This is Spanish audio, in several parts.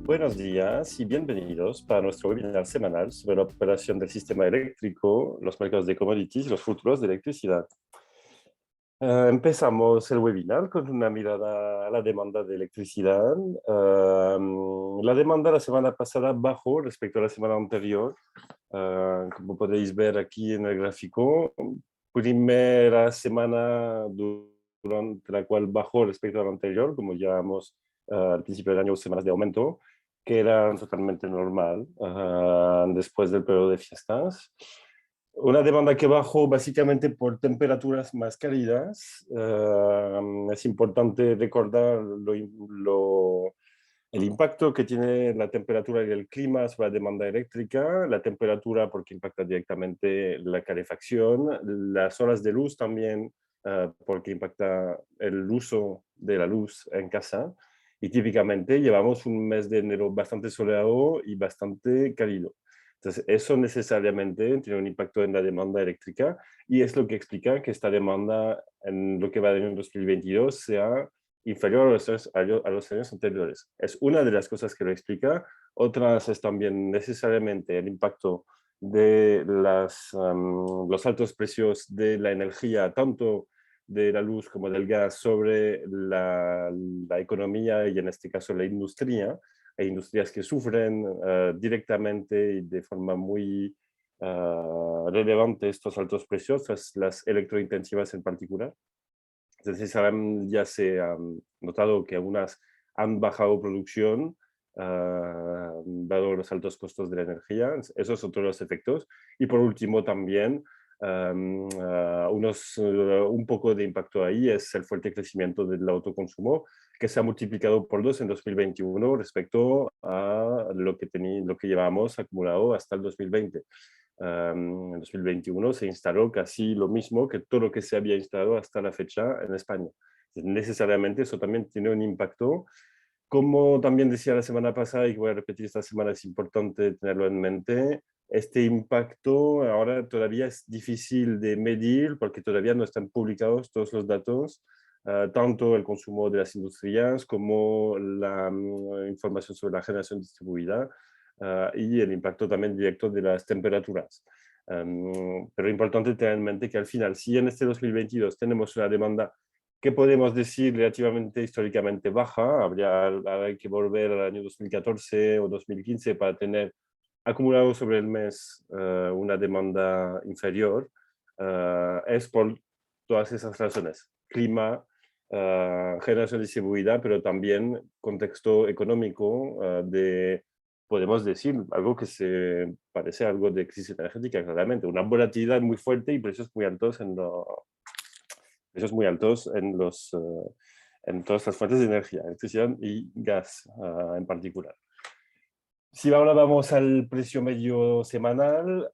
Buenos días y bienvenidos para nuestro webinar semanal sobre la operación del sistema eléctrico, los mercados de commodities y los futuros de electricidad. Empezamos el webinar con una mirada a la demanda de electricidad. La demanda la semana pasada bajó respecto a la semana anterior. Como podéis ver aquí en el gráfico, primera semana durante la cual bajó respecto a la anterior, como llevamos al principio del año semanas de aumento, que era totalmente normal después del periodo de fiestas. Una demanda que bajó básicamente por temperaturas más cálidas. Es importante recordar el impacto que tiene la temperatura y el clima sobre la demanda eléctrica. La temperatura porque impacta directamente la calefacción, las horas de luz también porque impacta el uso de la luz en casa. Y típicamente llevamos un mes de enero bastante soleado y bastante cálido. Entonces, eso necesariamente tiene un impacto en la demanda eléctrica y es lo que explica que esta demanda en lo que va del año 2022 sea inferior a los años anteriores. Es una de las cosas que lo explica. Otras es también necesariamente el impacto de los altos precios de la energía, tanto de la luz como del gas, sobre la economía y en este caso la industria. Hay industrias que sufren directamente y de forma muy relevante estos altos precios, las electrointensivas en particular. Entonces ya se ha notado que algunas han bajado producción dado los altos costos de la energía. Esos son todos los efectos. Y por último también un poco de impacto ahí es el fuerte crecimiento del autoconsumo, que se ha multiplicado por 2 en 2021 respecto a lo que llevábamos acumulado hasta el 2020. En 2021 se instaló casi lo mismo que todo lo que se había instalado hasta la fecha en España. Necesariamente eso también tiene un impacto. Como también decía la semana pasada y voy a repetir esta semana, es importante tenerlo en mente, este impacto ahora todavía es difícil de medir porque todavía no están publicados todos los datos, tanto el consumo de las industrias como la información sobre la generación distribuida y el impacto también directo de las temperaturas. Pero es importante tener en mente que al final, si en este 2022 tenemos una demanda que podemos decir relativamente históricamente baja, habría que volver al año 2014 o 2015 para tener acumulado sobre el mes una demanda inferior, es por todas esas razones. Clima, generación distribuida, pero también contexto económico podemos decir, algo que se parece a algo de crisis energética, claramente. Una volatilidad muy fuerte y precios muy altos en todas las fuentes de energía, electricidad y gas en particular. Si ahora vamos al precio medio semanal,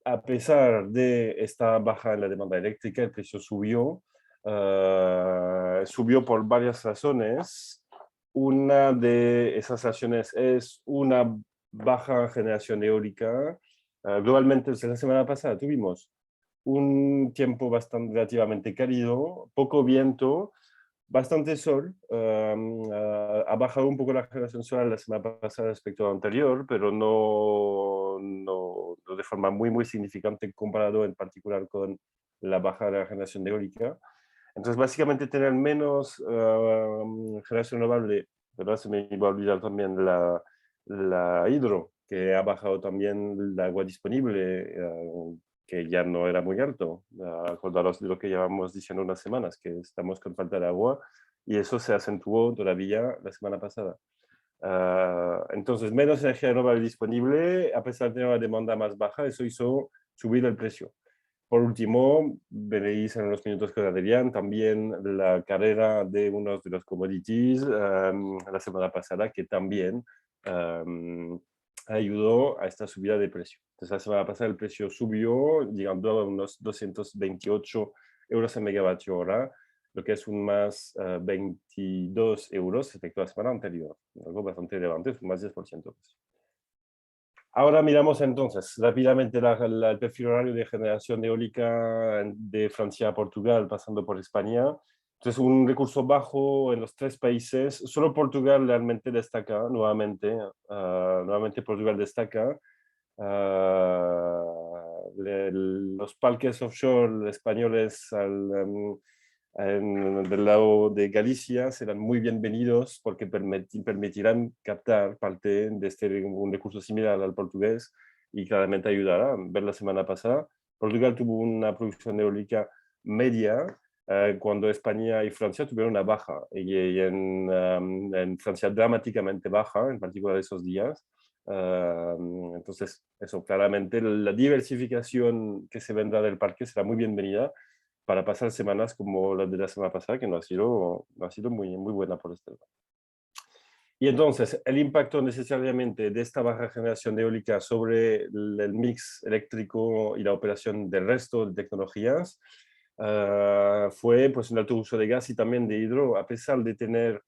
a pesar de esta baja en la demanda eléctrica, el precio subió por varias razones. Una de esas razones es una baja generación eólica. Globalmente, desde la semana pasada tuvimos un tiempo bastante relativamente cálido, poco viento, bastante sol. Ha bajado un poco la generación solar la semana pasada respecto a la anterior, pero no de forma muy significante comparado en particular con la baja de la generación eólica. Entonces, básicamente tener menos generación renovable, ¿verdad? Se me iba a olvidar también la hidro, que ha bajado también el agua disponible, que ya no era muy alto. Acordaros de lo que llevamos diciendo unas semanas, que estamos con falta de agua, y eso se acentuó todavía la semana pasada. Entonces, menos energía renovable disponible, a pesar de tener una demanda más baja, eso hizo subir el precio. Por último, veréis en los minutos que darían también la carrera de unos de los commodities la semana pasada, que también ayudó a esta subida de precio. Entonces, la semana pasada el precio subió, llegando a unos 228 euros en megavatio hora, lo que es un más 22 euros respecto a la semana anterior, algo bastante relevante, es un más 10%. Ahora miramos entonces rápidamente el perfil horario de generación eólica de Francia a Portugal, pasando por España. Entonces, un recurso bajo en los tres países. Solo Portugal realmente destaca, nuevamente Portugal destaca. Los parques offshore españoles del lado de Galicia serán muy bienvenidos porque permitirán captar parte de un recurso similar al portugués y claramente ayudará. Ver la semana pasada, Portugal tuvo una producción eólica media cuando España y Francia tuvieron una baja y en Francia dramáticamente baja, en particular esos días. Entonces, eso, claramente la diversificación que se vendrá del parque será muy bienvenida para pasar semanas como la de la semana pasada, que no ha sido muy, muy buena por este lado. Y entonces, el impacto necesariamente de esta baja generación de eólica sobre el mix eléctrico y la operación del resto de tecnologías fue pues, un alto uso de gas y también de hidro, a pesar de tener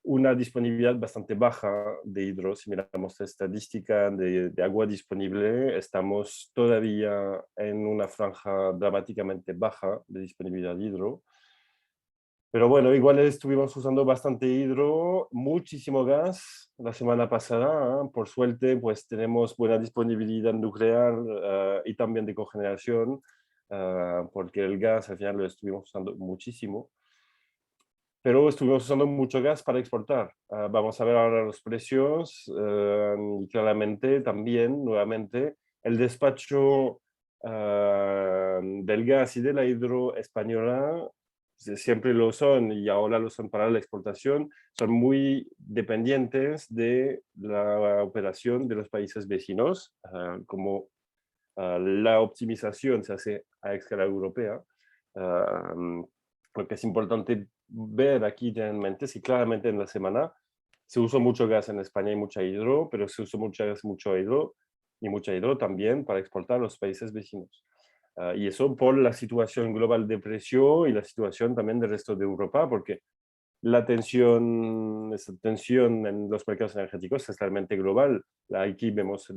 una disponibilidad bastante baja de hidro. Si miramos la estadística de agua disponible, estamos todavía en una franja dramáticamente baja de disponibilidad de hidro. Pero bueno, igual estuvimos usando bastante hidro, muchísimo gas la semana pasada. Por suerte, pues tenemos buena disponibilidad nuclear y también de cogeneración, porque el gas al final lo estuvimos usando muchísimo. Pero estuvimos usando mucho gas para exportar. Vamos a ver ahora los precios y claramente también, nuevamente, el despacho del gas y de la hidro española siempre lo son y ahora lo son para la exportación, son muy dependientes de la operación de los países vecinos, como la optimización se hace a escala europea. Lo que es importante ver aquí en mente es que claramente en la semana se usó mucho gas en España y mucha hidro, pero se usó mucho gas, mucho hidro y mucha hidro también para exportar a los países vecinos. Y eso por la situación global de precio y la situación también del resto de Europa, porque esa tensión en los mercados energéticos es realmente global. Aquí vemos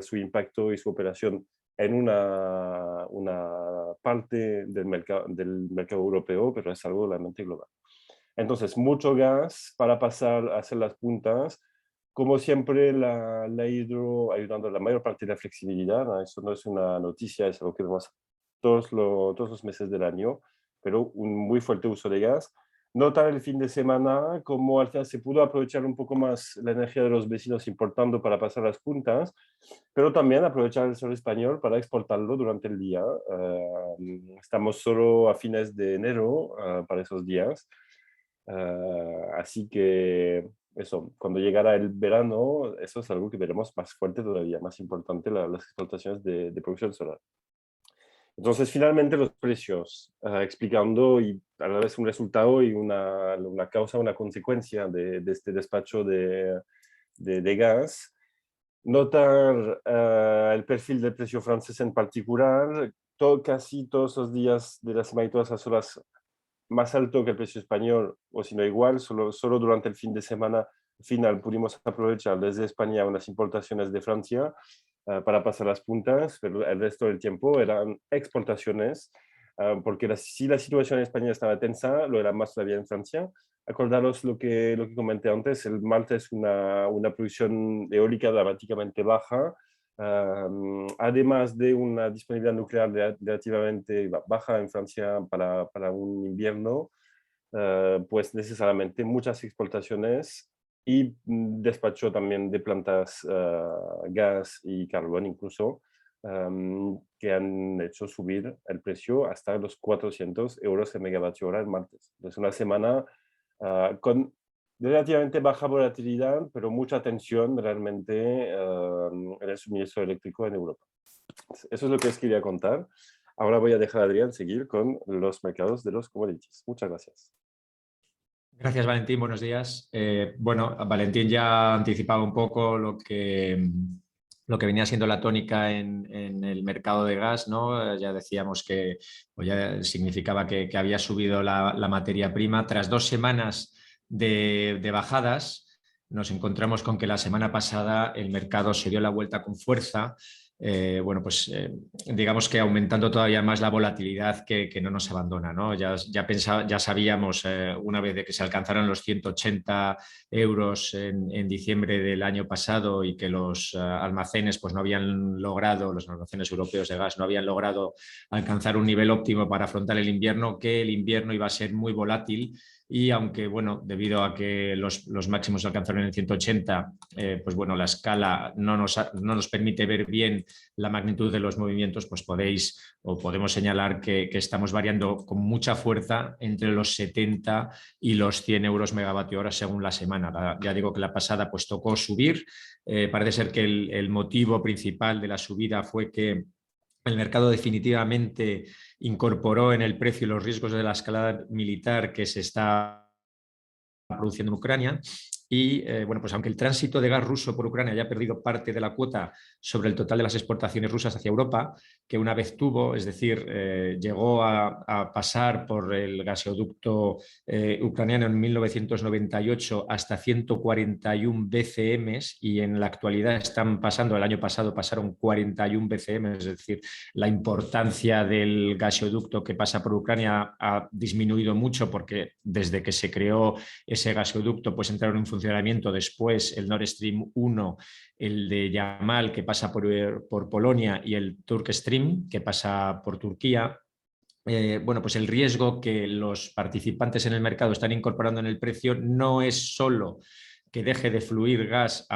su impacto y su operación en una parte del mercado europeo, pero es algo realmente global. Entonces, mucho gas para pasar a hacer las puntas. Como siempre, la hidro ayudando a la mayor parte de la flexibilidad, ¿no? Eso no es una noticia, es algo que vemos todos los meses del año, pero un muy fuerte uso de gas. Notar el fin de semana cómo al final se pudo aprovechar un poco más la energía de los vecinos importando para pasar las puntas, pero también aprovechar el sol español para exportarlo durante el día. Estamos solo a fines de enero para esos días. Así que eso, cuando llegará el verano, eso es algo que veremos más fuerte todavía, más importante, las explotaciones de producción solar. Entonces, finalmente los precios, explicando y a la vez un resultado y una causa, una consecuencia de este despacho de gas. Notar el perfil del precio francés en particular, casi todos los días de la semana y todas las horas más alto que el precio español, o si no igual, solo durante el fin de semana final pudimos aprovechar desde España unas importaciones de Francia para pasar las puntas, pero el resto del tiempo eran exportaciones, porque si la situación en España estaba tensa, lo era más todavía en Francia. Acordaros lo que comenté antes, el martes una producción eólica dramáticamente baja, además de una disponibilidad nuclear relativamente baja en Francia para un invierno, pues necesariamente muchas exportaciones y despacho también de plantas gas y carbón incluso, que han hecho subir el precio hasta los 400 euros el megavatio hora el martes. Es una semana con relativamente baja volatilidad, pero mucha tensión realmente en el suministro eléctrico en Europa. Eso es lo que os quería contar. Ahora voy a dejar a Adrián seguir con los mercados de los commodities. Muchas gracias. Gracias, Valentín. Buenos días. Bueno, Valentín ya anticipaba un poco lo que venía siendo la tónica en el mercado de gas, ¿no? Ya decíamos que, o ya significaba que había subido la materia prima. Tras 2 semanas de bajadas, nos encontramos con que la semana pasada el mercado se dio la vuelta con fuerza. bueno, pues digamos que aumentando todavía más la volatilidad que no nos abandona, ¿no? Ya sabíamos una vez de que se alcanzaron los 180 euros en diciembre del año pasado y que los almacenes pues no habían logrado, los almacenes europeos de gas no habían logrado alcanzar un nivel óptimo para afrontar el invierno, que el invierno iba a ser muy volátil. Y aunque, bueno, debido a que los máximos se alcanzaron en 180, pues bueno, la escala no nos permite ver bien la magnitud de los movimientos, pues podemos señalar que estamos variando con mucha fuerza entre los 70 y los 100 euros megavatio hora según la semana. Ya digo que la pasada pues tocó subir. Parece ser que el motivo principal de la subida fue que el mercado definitivamente incorporó en el precio los riesgos de la escalada militar que se está produciendo en Ucrania. Y bueno, pues aunque el tránsito de gas ruso por Ucrania haya perdido parte de la cuota sobre el total de las exportaciones rusas hacia Europa, que una vez tuvo, es decir, llegó a pasar por el gasoducto ucraniano en 1998 hasta 141 BCM y en la actualidad están pasando, el año pasado pasaron 41 BCM, es decir, la importancia del gasoducto que pasa por Ucrania ha disminuido mucho porque desde que se creó ese gasoducto pues entraron en funcionamiento después el Nord Stream 1, el de Yamal que pasa por Polonia y el Turk Stream que pasa por Turquía. Bueno, pues el riesgo que los participantes en el mercado están incorporando en el precio no es solo que deje de fluir gas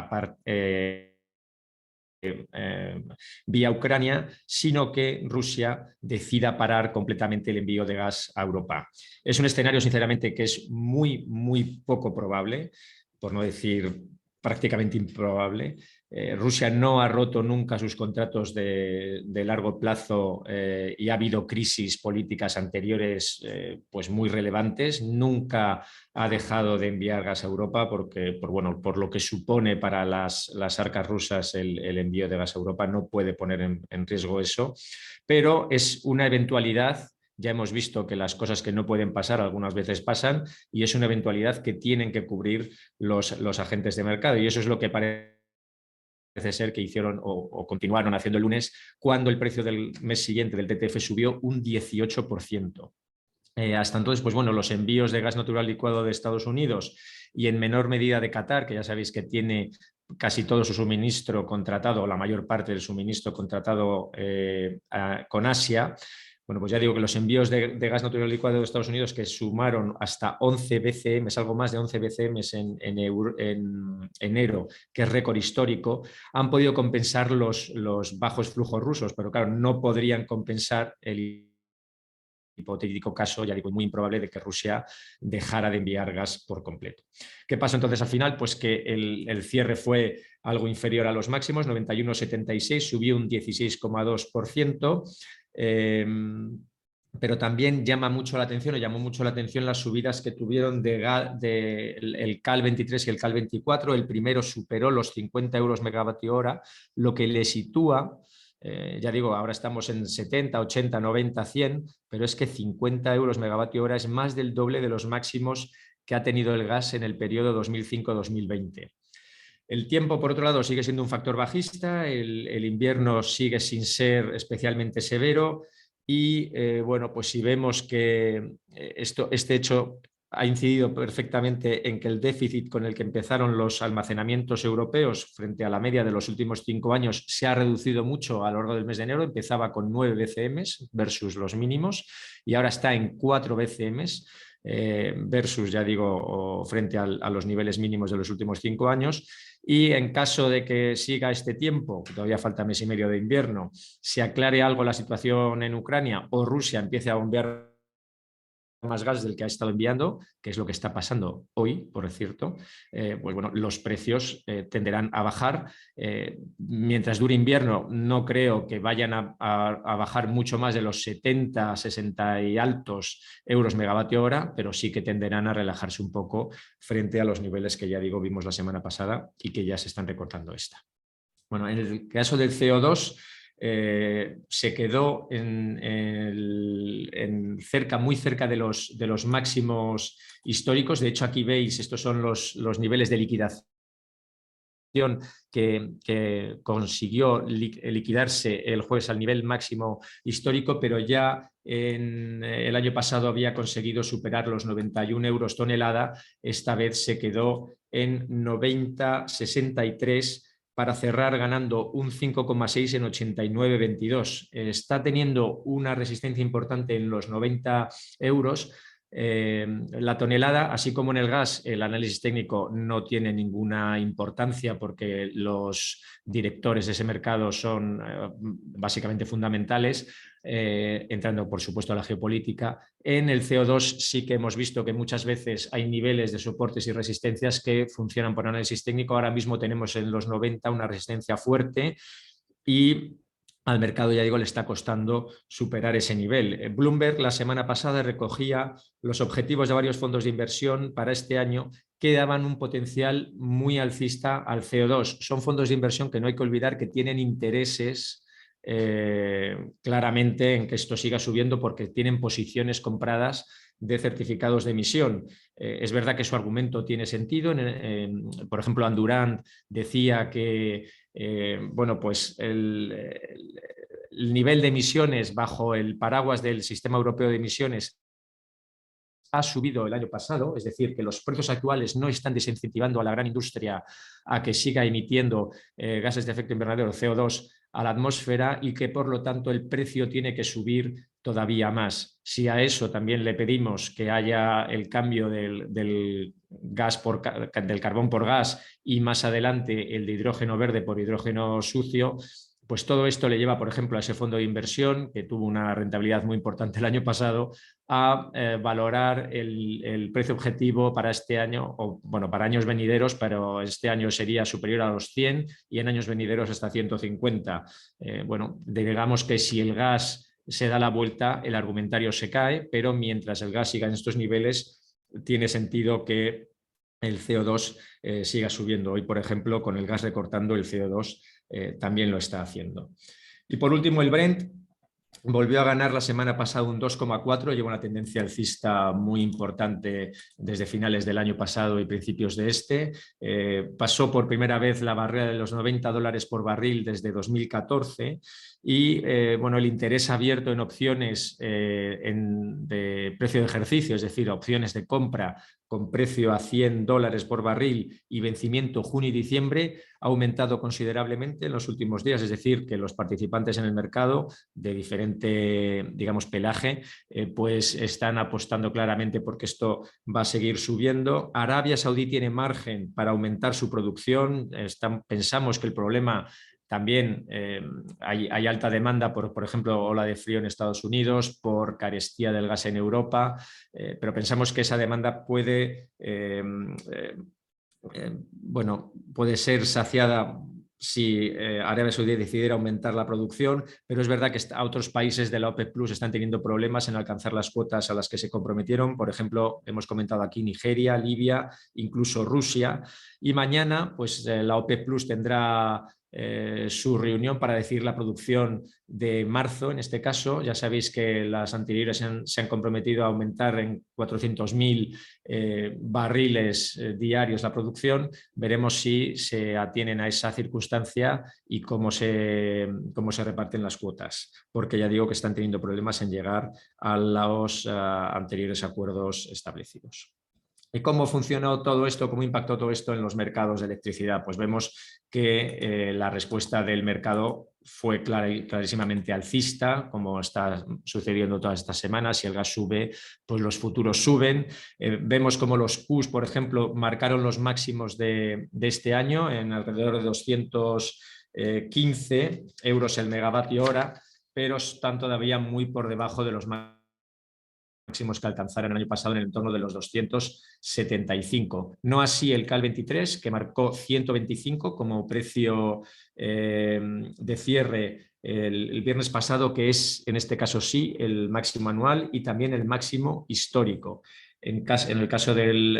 vía Ucrania, sino que Rusia decida parar completamente el envío de gas a Europa. Es un escenario, sinceramente, que es muy, muy poco probable, por no decir prácticamente improbable. Rusia no ha roto nunca sus contratos de largo plazo y ha habido crisis políticas anteriores pues muy relevantes. Nunca ha dejado de enviar gas a Europa por lo que supone para las arcas rusas el envío de gas a Europa. No puede poner en riesgo eso, pero es una eventualidad. Ya hemos visto que las cosas que no pueden pasar algunas veces pasan y es una eventualidad que tienen que cubrir los agentes de mercado y eso es lo que parece ser que hicieron o continuaron haciendo el lunes cuando el precio del mes siguiente del TTF subió un 18%. Hasta entonces, pues bueno, los envíos de gas natural licuado de Estados Unidos y en menor medida de Qatar, que ya sabéis que tiene casi todo su suministro contratado, o la mayor parte del suministro contratado con Asia. Bueno, pues ya digo que los envíos de gas natural licuado de Estados Unidos que sumaron hasta 11 BCM, algo más de 11 BCM en enero, que es récord histórico, han podido compensar los bajos flujos rusos, pero claro, no podrían compensar el hipotético caso, ya digo, muy improbable de que Rusia dejara de enviar gas por completo. ¿Qué pasó entonces al final? Pues que el cierre fue algo inferior a los máximos, 91,76, subió un 16,2%. Pero también llamó mucho la atención las subidas que tuvieron el CAL 23 y el CAL 24. El primero superó los 50 euros megavatio hora, lo que le sitúa, ya digo, ahora estamos en 70, 80, 90, 100, pero es que 50 euros megavatio hora es más del doble de los máximos que ha tenido el gas en el periodo 2005-2020. El tiempo, por otro lado, sigue siendo un factor bajista, el invierno sigue sin ser especialmente severo y, bueno, pues si vemos que este hecho ha incidido perfectamente en que el déficit con el que empezaron los almacenamientos europeos frente a la media de los últimos 5 años se ha reducido mucho a lo largo del mes de enero, empezaba con 9 BCM versus los mínimos y ahora está en 4 BCM. Versus, ya digo, frente a los niveles mínimos de los últimos 5 años. Y en caso de que siga este tiempo, que todavía falta mes y medio de invierno, se aclare algo la situación en Ucrania o Rusia empiece a bombear más gas del que ha estado enviando, que es lo que está pasando hoy, por cierto, pues bueno, los precios tenderán a bajar. Mientras dure invierno, no creo que vayan a bajar mucho más de los 70, 60 y altos euros megavatio hora, pero sí que tenderán a relajarse un poco frente a los niveles que ya digo vimos la semana pasada y que ya se están recortando esta. Bueno, en el caso del CO2, se quedó muy cerca de los máximos históricos. De hecho, aquí veis, estos son los niveles de liquidación que consiguió liquidarse el jueves al nivel máximo histórico, pero ya en el año pasado había conseguido superar los 91 euros tonelada. Esta vez se quedó en 90,63 para cerrar ganando un 5,6 en 89,22. Está teniendo una resistencia importante en los 90 euros. La tonelada, así como en el gas, el análisis técnico no tiene ninguna importancia porque los directores de ese mercado son básicamente fundamentales, entrando por supuesto a la geopolítica. En el CO2 sí que hemos visto que muchas veces hay niveles de soportes y resistencias que funcionan por análisis técnico. Ahora mismo tenemos en los 90 una resistencia fuerte y al mercado, ya digo, le está costando superar ese nivel. Bloomberg la semana pasada recogía los objetivos de varios fondos de inversión para este año que daban un potencial muy alcista al CO2. Son fondos de inversión que no hay que olvidar que tienen intereses claramente en que esto siga subiendo porque tienen posiciones compradas de certificados de emisión. Es verdad que su argumento tiene sentido. Por ejemplo, Andurand decía que bueno, pues el nivel de emisiones bajo el paraguas del Sistema Europeo de Emisiones ha subido el año pasado, es decir, que los precios actuales no están desincentivando a la gran industria a que siga emitiendo gases de efecto invernadero, CO2, a la atmósfera y que por lo tanto el precio tiene que subir todavía más. Si a eso también le pedimos que haya el cambio del carbón por gas y más adelante el de hidrógeno verde por hidrógeno sucio, pues todo esto le lleva, por ejemplo, a ese fondo de inversión, que tuvo una rentabilidad muy importante el año pasado, a valorar el precio objetivo para este año, o bueno, para años venideros, pero este año sería superior a los 100 y en años venideros hasta 150. Bueno, digamos que si el gas se da la vuelta, el argumentario se cae, pero mientras el gas siga en estos niveles, tiene sentido que el CO2 siga subiendo. Hoy, por ejemplo, con el gas recortando, el CO2 también lo está haciendo. Y por último, el Brent volvió a ganar la semana pasada un 2,4, lleva una tendencia alcista muy importante desde finales del año pasado y principios de este. Pasó por primera vez la barrera de los $90 por barril desde 2014 y bueno, el interés abierto en opciones de precio de ejercicio, es decir, opciones de compra con precio a $100 por barril y vencimiento junio y diciembre, ha aumentado considerablemente en los últimos días, es decir, que los participantes en el mercado de diferente, digamos, pelaje, pues están apostando claramente porque esto va a seguir subiendo. Arabia Saudí tiene margen para aumentar su producción. Pensamos que el problema también hay alta demanda por ejemplo, ola de frío en Estados Unidos, por carestía del gas en Europa, pero pensamos que esa demanda puede, bueno, puede ser saciada si Arabia Saudí decidiera aumentar la producción, pero es verdad que otros países de la OPEP Plus están teniendo problemas en alcanzar las cuotas a las que se comprometieron. Por ejemplo, hemos comentado aquí Nigeria, Libia, incluso Rusia. Y mañana, pues la OPEP Plus tendrá su reunión para decidir la producción de marzo. En este caso, ya sabéis que las anteriores se han comprometido a aumentar en 400.000 barriles diarios la producción. Veremos si se atienen a esa circunstancia y cómo se reparten las cuotas, porque ya digo que están teniendo problemas en llegar a los anteriores acuerdos establecidos. ¿Y cómo funcionó todo esto? ¿Cómo impactó todo esto en los mercados de electricidad? Pues vemos que la respuesta del mercado fue clarísimamente alcista, como está sucediendo todas estas semanas. Si el gas sube, pues los futuros suben. Vemos como los Qs, por ejemplo, marcaron los máximos de este año en alrededor de 215 euros el megavatio hora, pero están todavía muy por debajo de los máximos que alcanzaron el año pasado en el entorno de los 275. No así el CAL 23, que marcó 125 como precio de cierre el viernes pasado, que es en este caso sí el máximo anual y también el máximo histórico. En el caso del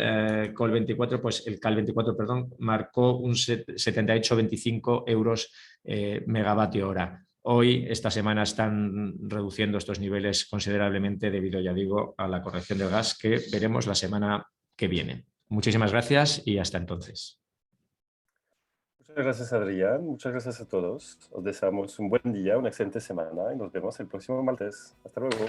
CAL 24, pues el CAL 24, perdón, marcó un 78,25 euros megavatio hora. Hoy, esta semana, están reduciendo estos niveles considerablemente debido, ya digo, a la corrección del gas que veremos la semana que viene. Muchísimas gracias y hasta entonces. Muchas gracias, Adrián. Muchas gracias a todos. Os deseamos un buen día, una excelente semana y nos vemos el próximo martes. Hasta luego.